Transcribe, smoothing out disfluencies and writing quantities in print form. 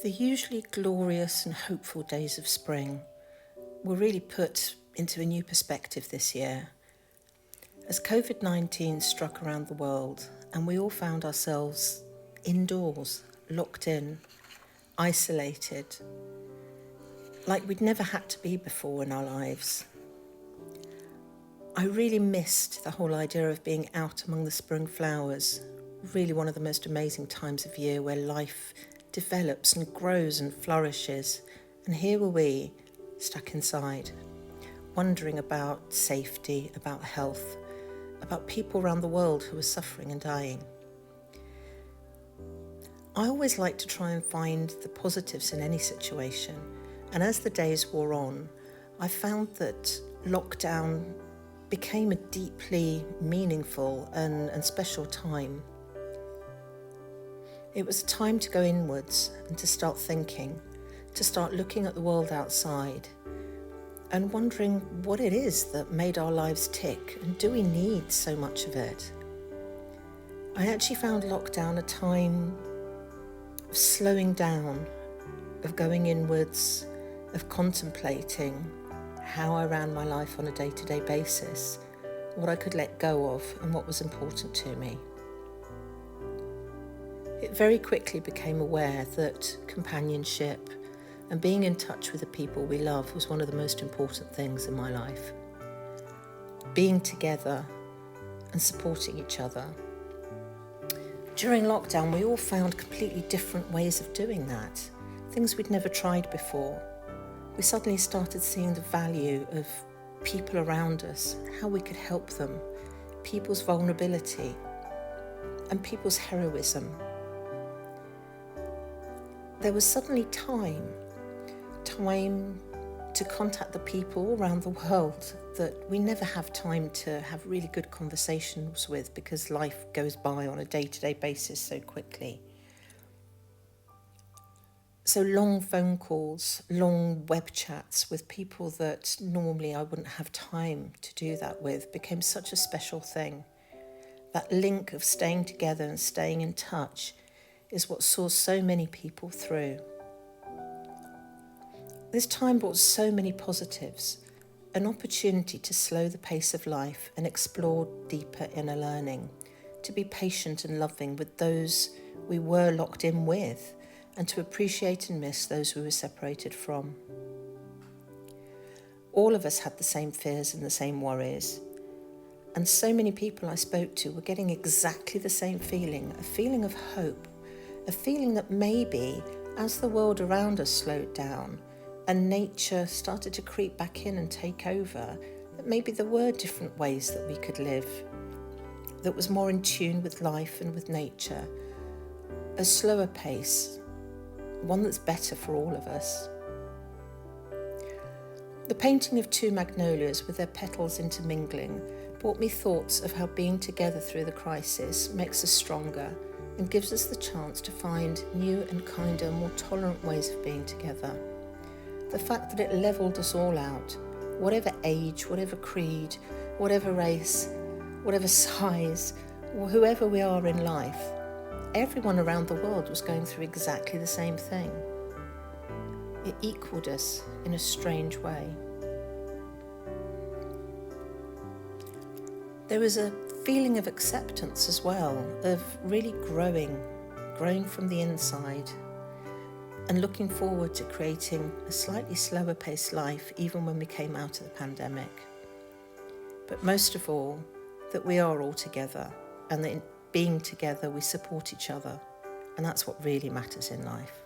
The usually glorious and hopeful days of spring were really put into a new perspective this year. As COVID-19 struck around the world and we all found ourselves indoors, locked in, isolated, like we'd never had to be before in our lives. I really missed the whole idea of being out among the spring flowers, really one of the most amazing times of year where life develops and grows and flourishes. And here were we, stuck inside, wondering about safety, about health, about people around the world who were suffering and dying. I always like to try and find the positives in any situation. And as the days wore on, I found that lockdown became a deeply meaningful and special time. It was a time to go inwards and to start thinking, to start looking at the world outside and wondering what it is that made our lives tick, and do we need so much of it? I actually found lockdown a time of slowing down, of going inwards, of contemplating how I ran my life on a day-to-day basis, what I could let go of and what was important to me. It very quickly became aware that companionship and being in touch with the people we love was one of the most important things in my life. Being together and supporting each other. During lockdown, we all found completely different ways of doing that, things we'd never tried before. We suddenly started seeing the value of people around us, how we could help them, people's vulnerability and people's heroism. There was suddenly time to contact the people around the world that we never have time to have really good conversations with because life goes by on a day-to-day basis so quickly. So long phone calls, long web chats with people that normally I wouldn't have time to do that with became such a special thing. That link of staying together and staying in touch is what saw so many people through. This time brought so many positives, an opportunity to slow the pace of life and explore deeper inner learning, to be patient and loving with those we were locked in with, and to appreciate and miss those we were separated from. All of us had the same fears and the same worries, and so many people I spoke to were getting exactly the same feeling, a feeling of hope, a feeling that maybe as the world around us slowed down and nature started to creep back in and take over, that maybe there were different ways that we could live, that was more in tune with life and with nature, a slower pace, one that's better for all of us. The painting of two magnolias with their petals intermingling brought me thoughts of how being together through the crisis makes us stronger and gives us the chance to find new and kinder, more tolerant ways of being together. The fact that it levelled us all out, whatever age, whatever creed, whatever race, whatever size, or whoever we are in life, everyone around the world was going through exactly the same thing. It equaled us in a strange way. There was a feeling of acceptance as well, of really growing from the inside and looking forward to creating a slightly slower paced life even when we came out of the pandemic. But most of all, that we are all together and that in being together we support each other, and that's what really matters in life.